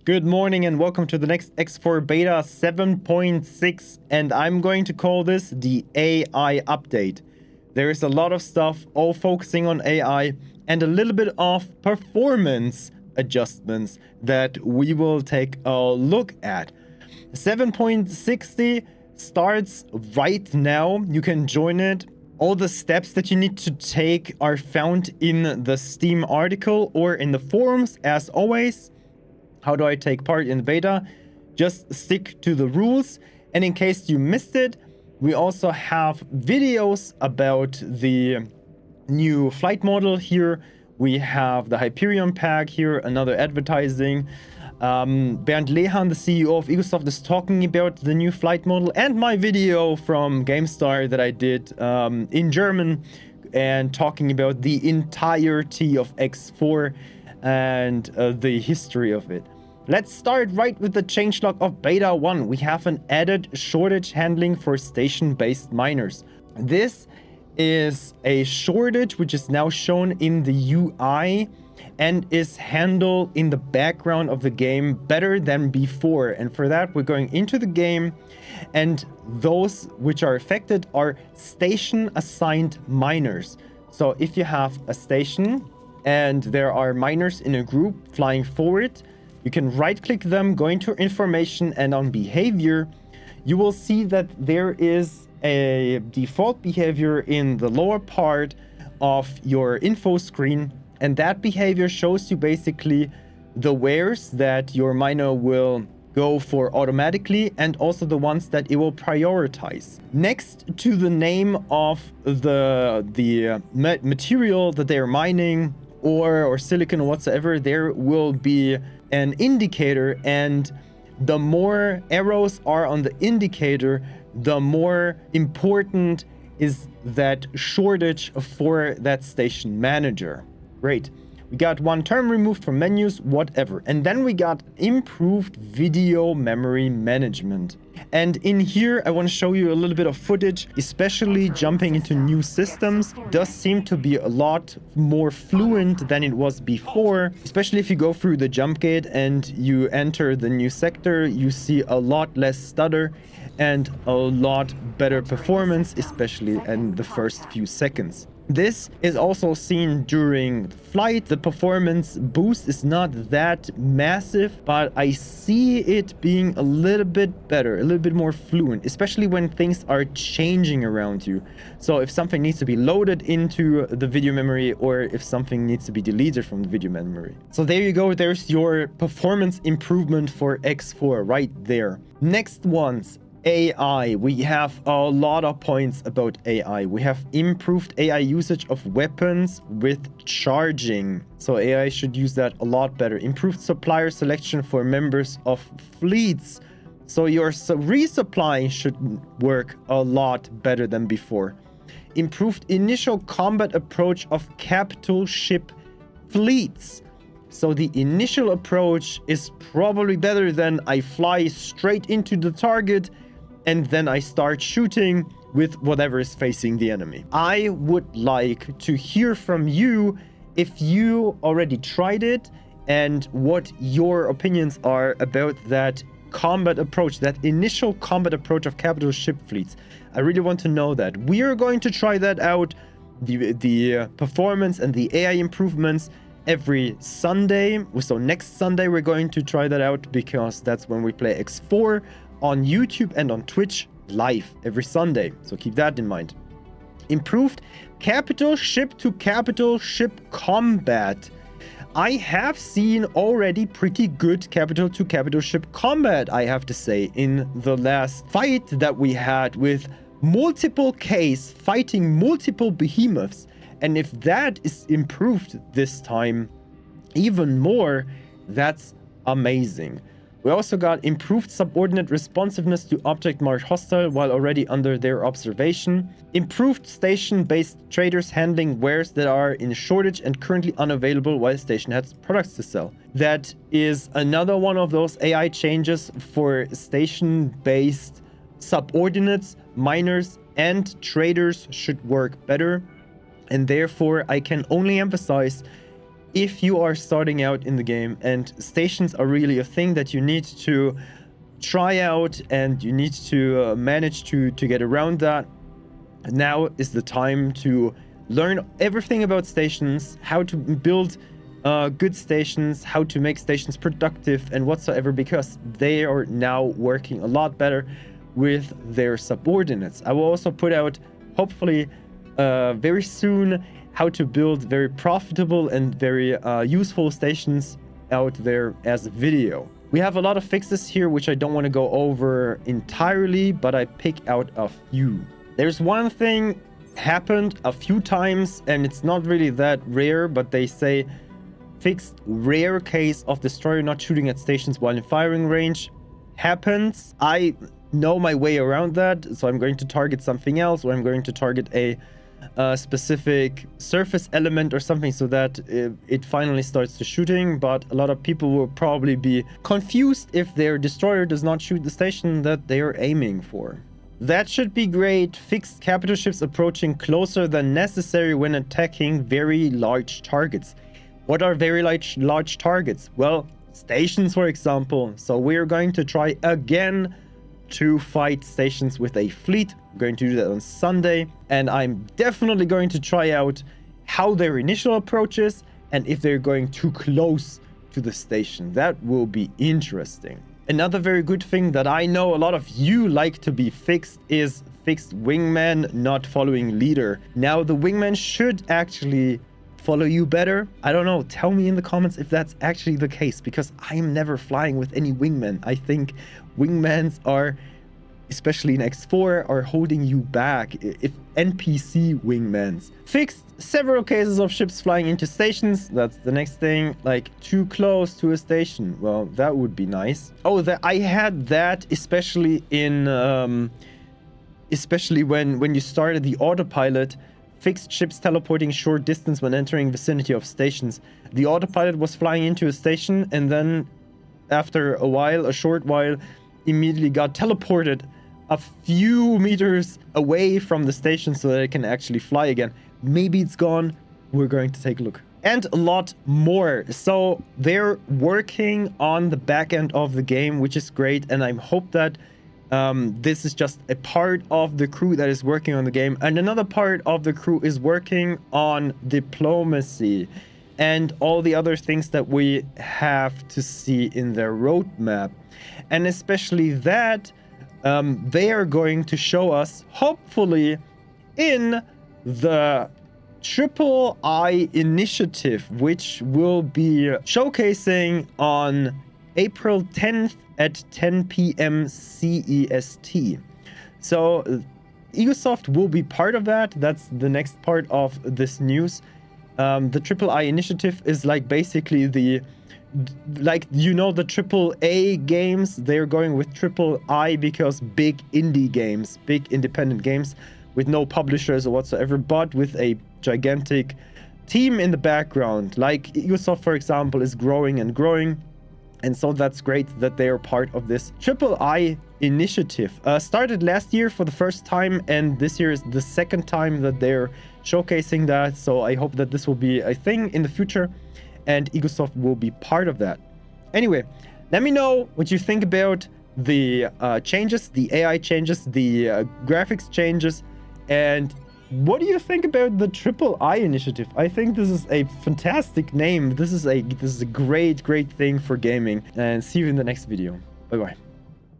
Good morning and welcome to the next X4 Beta 7.6, and I'm going to call this the AI update. There is a lot of stuff all focusing on AI and a little bit of performance adjustments that we will take a look at. 7.60 starts right now. You can join it. All the steps that you need to take are found in the Steam article or in the forums as always. How do I take part in the beta? Just stick to the rules. And in case you missed it, we also have videos about the new flight model here. We have the Hyperion pack here, another advertising. Bernd Lehan, the CEO of Egosoft, is talking about the new flight model, and my video from GameStar that I did in German and talking about the entirety of X4 and the history of it. Let's start right with the changelog of Beta 1. We have an added shortage handling for station-based miners. This is a shortage which is now shown in the UI and is handled in the background of the game better than before. And for that, we're going into the game, and those which are affected are station-assigned miners. So if you have a station and there are miners in a group flying forward, you can right-click them, go into information, and on behavior, you will see that there is a default behavior in the lower part of your info screen, and that behavior shows you basically the wares that your miner will go for automatically and also the ones that it will prioritize. Next to the name of the material that they're mining, ore or silicon or whatsoever, there will be an indicator, and the more arrows are on the indicator, the more important is that shortage for that station manager. Great. We got one term removed from menus, whatever. And then we got improved video memory management. And in here, I want to show you a little bit of footage, especially jumping into new systems. Does seem to be a lot more fluent than it was before, especially if you go through the jump gate and you enter the new sector, you see a lot less stutter and a lot better performance, especially in the first few seconds. This is also seen during flight. The performance boost is not that massive, but I see it being a little bit better, a little bit more fluent, especially when things are changing around you. So if something needs to be loaded into the video memory or if something needs to be deleted from the video memory. So there you go. There's your performance improvement for X4 right there. Next ones. AI. We have a lot of points about AI. We have improved AI usage of weapons with charging. So AI should use that a lot better. Improved supplier selection for members of fleets. So your resupply should work a lot better than before. Improved initial combat approach of capital ship fleets. So the initial approach is probably better than I fly straight into the target and then I start shooting with whatever is facing the enemy. I would like to hear from you if you already tried it and what your opinions are about that combat approach, that initial combat approach of capital ship fleets. I really want to know that. We are going to try that out, the performance and the AI improvements, every Sunday. So next Sunday we're going to try that out because that's when we play X4 on YouTube and on Twitch live every Sunday. So keep that in mind. Improved capital ship to capital ship combat. I have seen already pretty good capital to capital ship combat, I have to say, in the last fight that we had with multiple Ks fighting multiple behemoths. And if that is improved this time even more, that's amazing. We also got improved subordinate responsiveness to object marked hostile while already under their observation. Improved station-based traders handling wares that are in shortage and currently unavailable while station has products to sell. That is another one of those AI changes for station-based subordinates, miners, and traders should work better. And therefore, I can only emphasize if you are starting out in the game and stations are really a thing that you need to try out and you need to manage to get around that, now is the time to learn everything about stations, how to build good stations, how to make stations productive and whatsoever, because they are now working a lot better with their subordinates. I will also put out, hopefully very soon, how to build very profitable and very useful stations out there as a video. We have a lot of fixes here which I don't want to go over entirely, but I pick out a few. There's one thing happened a few times and it's not really that rare, but they say fixed rare case of destroyer not shooting at stations while in firing range happens. I know my way around that, so I'm going to target something else, or I'm going to target a specific surface element or something so that it finally starts to shooting. But a lot of people will probably be confused if their destroyer does not shoot the station that they are aiming for. That should be great. Fixed capital ships approaching closer than necessary when attacking very large targets. What are very large targets? Well, stations, for example. So we're going to try again to fight stations with a fleet. I'm going to do that on Sunday, and I'm definitely going to try out how their initial approach is and if they're going too close to the station. That will be interesting. Another very good thing that I know a lot of you like to be fixed is fixed wingman not following leader. Now the wingman should actually follow you better. I don't know, tell me in the comments if that's actually the case, because I am never flying with any wingmen. I think wingmans are, especially in X4, are holding you back. If NPC wingmans. Fixed several cases of ships flying into stations. That's the next thing. Like too close to a station. Well, that would be nice. Oh, I had that especially in especially when you started the autopilot. Fixed ships teleporting short distance when entering vicinity of stations. The autopilot was flying into a station and then after a while, a short while, immediately got teleported a few meters away from the station so that it can actually fly again. Maybe it's gone. We're going to take a look. And a lot more. So they're working on the back end of the game, which is great. And I hope that this is just a part of the crew that is working on the game. And another part of the crew is working on diplomacy and all the other things that we have to see in their roadmap. And especially that they are going to show us, hopefully, in the III initiative, which will be showcasing on April 10th at 10 p.m. CEST. So Ubisoft will be part of that. That's the next part of this news. The III initiative is like basically the, like, you know, the AAA games. They're going with III because big indie games, big independent games with no publishers or whatsoever, but with a gigantic team in the background. Like Ubisoft, for example, is growing and growing. And so that's great that they are part of this III initiative. Started last year for the first time, and this year is the second time that they're showcasing that. So I hope that this will be a thing in the future, and Ubisoft will be part of that. Anyway, let me know what you think about the changes, the AI changes, the graphics changes, and what do you think about the III initiative? I think this is a fantastic name. This is a great thing for gaming. And see you in the next video. Bye bye.